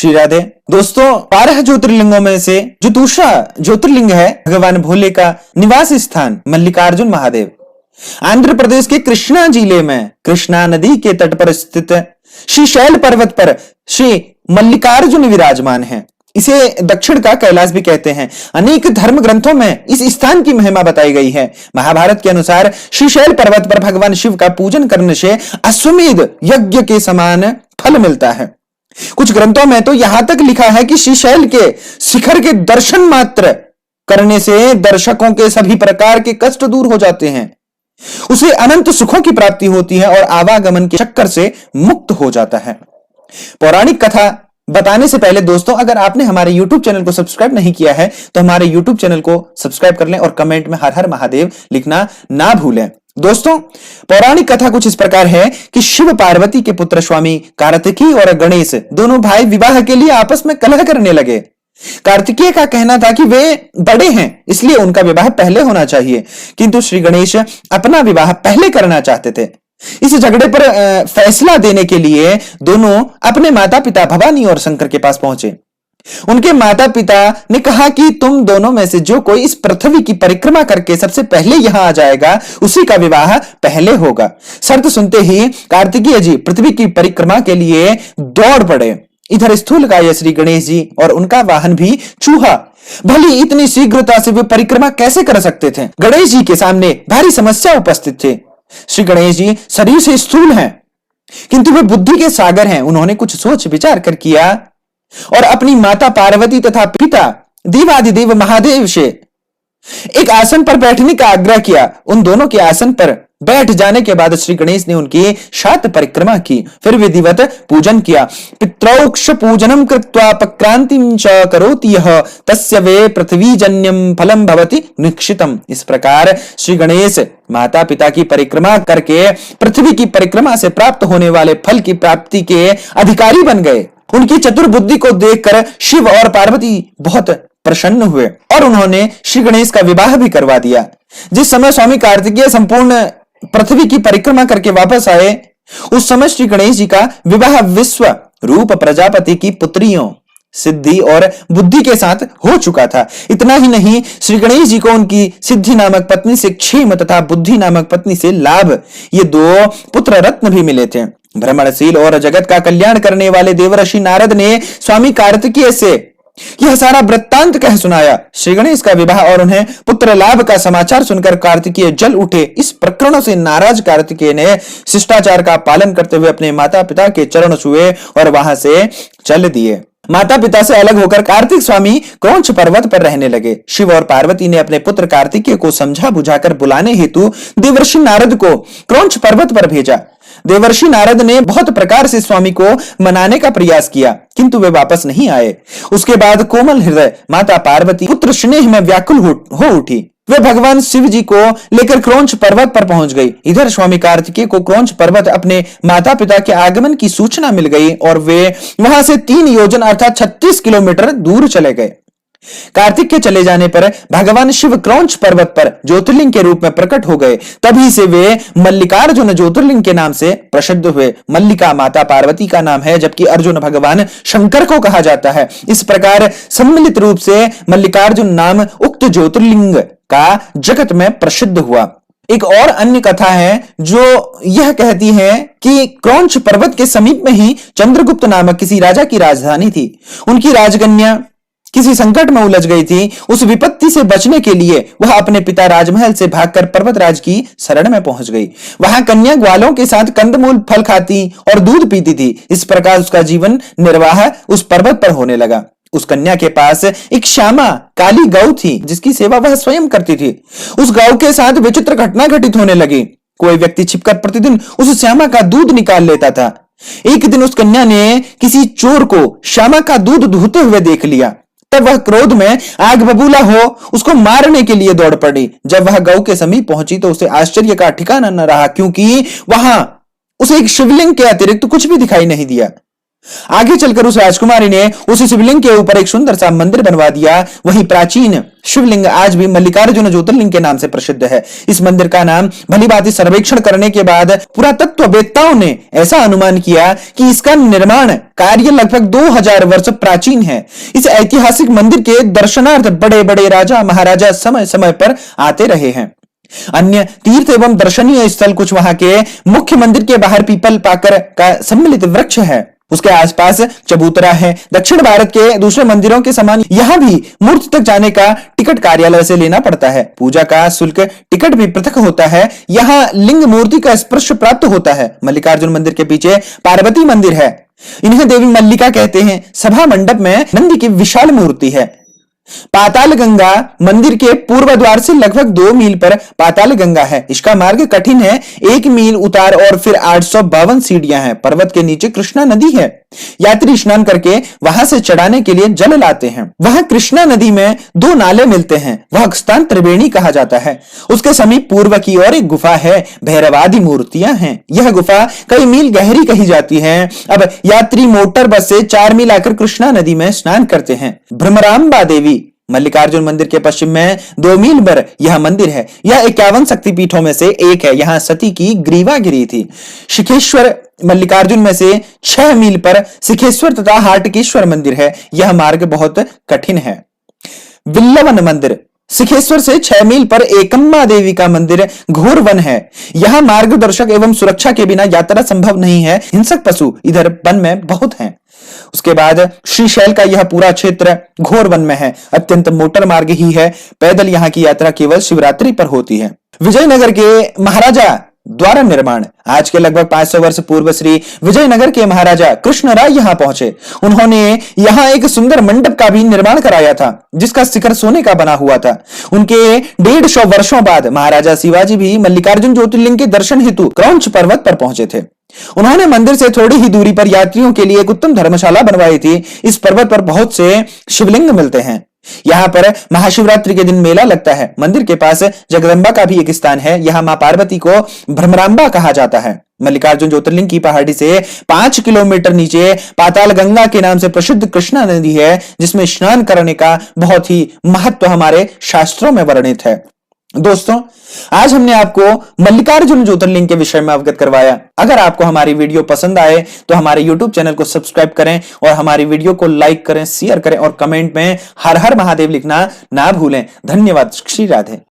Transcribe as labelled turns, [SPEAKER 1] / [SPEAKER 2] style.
[SPEAKER 1] श्री राधे। दोस्तों, 12 ज्योतिर्लिंगों में से जो दूसरा ज्योतिर्लिंग है भगवान भोले का निवास स्थान मल्लिकार्जुन महादेव, आंध्र प्रदेश के कृष्णा जिले में कृष्णा नदी के तट पर स्थित श्री शैल पर्वत पर श्री मल्लिकार्जुन विराजमान है। इसे दक्षिण का कैलाश भी कहते हैं। अनेक धर्म ग्रंथों में इस स्थान की महिमा बताई गई है। महाभारत के अनुसार श्री शैल पर्वत पर भगवान शिव का पूजन करने से अश्वमेध यज्ञ के समान फल मिलता है। कुछ ग्रंथों में तो यहां तक लिखा है कि श्री शैल के शिखर के दर्शन मात्र करने से दर्शकों के सभी प्रकार के कष्ट दूर हो जाते हैं, उसे अनंत सुखों की प्राप्ति होती है और आवागमन के चक्कर से मुक्त हो जाता है। पौराणिक कथा बताने से पहले दोस्तों, अगर आपने हमारे YouTube चैनल को सब्सक्राइब नहीं किया है तो हमारे YouTube चैनल को सब्सक्राइब कर लें और कमेंट में हर हर महादेव लिखना ना भूलें। दोस्तों, पौराणिक कथा कुछ इस प्रकार है कि शिव पार्वती के पुत्र स्वामी कार्तिकेय और गणेश दोनों भाई विवाह के लिए आपस में कलह करने लगे। कार्तिकेय का कहना था कि वे बड़े हैं इसलिए उनका विवाह पहले होना चाहिए, किंतु श्री गणेश अपना विवाह पहले करना चाहते थे। इस झगड़े पर फैसला देने के लिए दोनों अपने माता पिता भवानी और शंकर के पास पहुंचे। उनके माता पिता ने कहा कि तुम दोनों में से जो कोई इस पृथ्वी की परिक्रमा करके सबसे पहले यहां आ जाएगा उसी का विवाह पहले होगा। शर्त सुनते ही कार्तिकेय जी पृथ्वी की परिक्रमा के लिए दौड़ पड़े। इधर स्थूलकाय श्री गणेश जी और उनका वाहन भी चूहा, भली इतनी शीघ्रता से वे परिक्रमा कैसे कर सकते थे। गणेश जी के सामने भारी समस्या उपस्थित थे। श्री गणेश जी शरीर से स्थूल हैं किंतु वे बुद्धि के सागर हैं। उन्होंने कुछ सोच विचार कर किया और अपनी माता पार्वती तथा पिता देवादिदेव महादेव से एक आसन पर बैठने का आग्रह किया। उन दोनों के आसन पर बैठ जाने के बाद श्री गणेश ने उनकी 7 परिक्रमा की, फिर विधिवत पूजन किया। पितृक्ष पूजनम कृत्वा पक्रांतिं च करोति यः तस्य वे पृथ्वीजन्यम फलम भवति निक्षितम। इस प्रकार श्री गणेश माता पिता की परिक्रमा करके पृथ्वी की परिक्रमा से प्राप्त होने वाले फल की प्राप्ति के अधिकारी बन गए। उनकी चतुर बुद्धि को देखकर शिव और पार्वती बहुत प्रसन्न हुए और उन्होंने श्री गणेश का विवाह भी करवा दिया। जिस समय स्वामी कार्तिकेय संपूर्ण पृथ्वी की परिक्रमा करके वापस आए उस समय श्री गणेश जी का विवाह विश्व रूप प्रजापति की पुत्रियों सिद्धि और बुद्धि के साथ हो चुका था। इतना ही नहीं, श्री गणेश जी को उनकी सिद्धि नामक पत्नी से क्षेम तथा बुद्धि नामक पत्नी से लाभ, ये 2 पुत्र रत्न भी मिले थे। भ्रमणशील और जगत का कल्याण करने वाले देवर्षि नारद ने स्वामी कार्तिकेय से यह सारा वृत्तांत कह सुनाया। श्री गणेश का विवाह और उन्हें पुत्र लाभ का समाचार सुनकर कार्तिकेय जल उठे। इस प्रकरणों से नाराज कार्तिकेय ने शिष्टाचार का पालन करते हुए अपने माता पिता के चरण छुए और वहां से चल दिए। माता पिता से अलग होकर कार्तिक स्वामी क्रौंच पर्वत पर रहने लगे। शिव और पार्वती ने अपने पुत्र कार्तिकेय को समझा बुझाकर बुलाने हेतु देवर्षि नारद को क्रौंच पर्वत पर भेजा। देवर्षि नारद ने बहुत प्रकार से स्वामी को मनाने का प्रयास किया किंतु वे वापस नहीं आए। उसके बाद कोमल हृदय माता पार्वती पुत्र स्नेह में व्याकुल हो उठी। वे भगवान शिव जी को लेकर क्रौंच पर्वत पर पहुंच गई। इधर स्वामी कार्तिकेय को क्रौंच पर्वत अपने माता पिता के आगमन की सूचना मिल गई और वे वहां से 3 योजन अर्थात 36 किलोमीटर दूर चले गए। कार्तिक के चले जाने पर भगवान शिव क्रौंच पर्वत पर ज्योतिर्लिंग के रूप में प्रकट हो गए। तभी से वे मल्लिकार्जुन ज्योतिर्लिंग के नाम से प्रसिद्ध हुए। मल्लिका माता पार्वती का नाम है जबकि अर्जुन भगवान शंकर को कहा जाता है। इस प्रकार सम्मिलित रूप से मल्लिकार्जुन नाम उक्त ज्योतिर्लिंग का जगत में प्रसिद्ध हुआ। एक और अन्य कथा है जो यह कहती है कि क्रौंच पर्वत के समीप में ही चंद्रगुप्त नामक किसी राजा की राजधानी थी। उनकी राजकन्या किसी संकट में उलझ गई थी। उस विपत्ति से बचने के लिए वह अपने पिता राजमहल से भागकर पर्वतराज की शरण में पहुंच गई। वहां कन्या ग्वालों के साथ कंदमूल फल खाती और दूध पीती थी। इस प्रकार उसका जीवन निर्वाह उस पर्वत पर होने लगा। उस कन्या के पास एक श्यामा काली गौ थी जिसकी सेवा वह स्वयं करती थी। उस गौ के साथ विचित्र घटना घटित होने लगी। कोई व्यक्ति छिपकर प्रतिदिन उस श्यामा का दूध निकाल लेता था। एक दिन उस कन्या ने किसी चोर को श्यामा का दूध दूहते हुए देख लिया। तब वह क्रोध में आग बबूला हो उसको मारने के लिए दौड़ पड़ी। जब वह गौ के समीप पहुंची तो उसे आश्चर्य का ठिकाना न रहा क्योंकि वहां उसे एक शिवलिंग के अतिरिक्त कुछ भी दिखाई नहीं दिया। आगे चलकर उस राजकुमारी ने उस शिवलिंग के ऊपर एक सुंदर सा मंदिर बनवा दिया। वही प्राचीन शिवलिंग आज भी मल्लिकार्जुन ज्योतिर्लिंग के नाम से प्रसिद्ध है। इस मंदिर का नाम भलीभांति सर्वेक्षण करने के बाद पुरातत्ववेत्ताओं ने ऐसा अनुमान किया कि इसका निर्माण कार्य लगभग 2000 वर्ष प्राचीन है। इस ऐतिहासिक मंदिर के दर्शनार्थ बड़े बड़े राजा महाराजा समय समय पर आते रहे हैं। अन्य तीर्थ एवं दर्शनीय स्थल कुछ वहां के मुख्य मंदिर के बाहर पीपल पाकर का सम्मिलित वृक्ष है, उसके आसपास चबूतरा है। दक्षिण भारत के दूसरे मंदिरों के समान यहां भी मूर्ति तक जाने का टिकट कार्यालय से लेना पड़ता है। पूजा का शुल्क टिकट भी पृथक होता है। यहां लिंग मूर्ति का स्पर्श प्राप्त होता है। मल्लिकार्जुन मंदिर के पीछे पार्वती मंदिर है, इन्हें देवी मल्लिका कहते हैं। सभा मंडप में नंदी की विशाल मूर्ति है। पाताल गंगा मंदिर के पूर्व द्वार से लगभग 2 मील पर पाताल गंगा है। इसका मार्ग कठिन है, 1 मील उतार और फिर 852 सीढ़ियां हैं। पर्वत के नीचे कृष्णा नदी है। यात्री स्नान करके वहां से चढ़ाने के लिए जल लाते हैं। वहां कृष्णा नदी में 2 नाले मिलते हैं। वह स्थान त्रिवेणी कहा जाता है। उसके समीप पूर्व की ओर एक गुफा है। भैरवादि मूर्तियां हैं। यह गुफा कई मील गहरी कही जाती है। अब यात्री मोटर बस से 4 मील आकर कृष्णा नदी में स्नान करते हैं। भ्रमरांबा देवी मल्लिकार्जुन मंदिर के पश्चिम में 2 मील पर यह मंदिर है। यह 51 शक्तिपीठों में से एक है। यहां सती की ग्रीवा गिरी थी। शिखेश्वर मल्लिकार्जुन में से 6 मील पर शिखेश्वर तथा हाटकेश्वर मंदिर है। यह मार्ग बहुत कठिन है। विल्लवन मंदिर शिखेश्वर से 6 मील पर एकम्मा देवी का मंदिर घोर वन है। यहां मार्गदर्शक एवं सुरक्षा के बिना यात्रा संभव नहीं है। हिंसक पशु इधर वन में बहुत हैं। उसके बाद श्रीशैल का यह पूरा क्षेत्र घोर वन में है। अत्यंत मोटर मार्ग ही है। पैदल यहां की यात्रा केवल शिवरात्रि पर होती है। विजयनगर के महाराजा द्वारा निर्माण आज के लगभग 500 वर्ष पूर्व श्री विजयनगर के महाराजा कृष्ण राय यहां पहुंचे। उन्होंने यहां एक सुंदर मंडप का भी निर्माण कराया था, जिसका शिखर सोने का बना हुआ था। उनके 150 वर्षों बाद महाराजा शिवाजी भी मल्लिकार्जुन ज्योतिर्लिंग के दर्शन हेतु क्रौंच पर्वत पर पहुंचे थे। उन्होंने मंदिर से थोड़ी ही दूरी पर यात्रियों के लिए एक उत्तम धर्मशाला बनवाई थी। इस पर्वत पर बहुत से शिवलिंग मिलते हैं। यहाँ पर महाशिवरात्रि के दिन मेला लगता है। मंदिर के पास जगदंबा का भी एक स्थान है। यहाँ मां पार्वती को भ्रमरांबा कहा जाता है। मल्लिकार्जुन ज्योतिर्लिंग की पहाड़ी से 5 किलोमीटर नीचे पाताल गंगा के नाम से प्रसिद्ध कृष्णा नदी है, जिसमें स्नान करने का बहुत ही महत्व हमारे शास्त्रों में वर्णित है। दोस्तों, आज हमने आपको मल्लिकार्जुन ज्योतिर्लिंग के विषय में अवगत करवाया। अगर आपको हमारी वीडियो पसंद आए तो हमारे YouTube चैनल को सब्सक्राइब करें और हमारी वीडियो को लाइक करें, शेयर करें और कमेंट में हर हर महादेव लिखना ना भूलें। धन्यवाद। श्री राधे।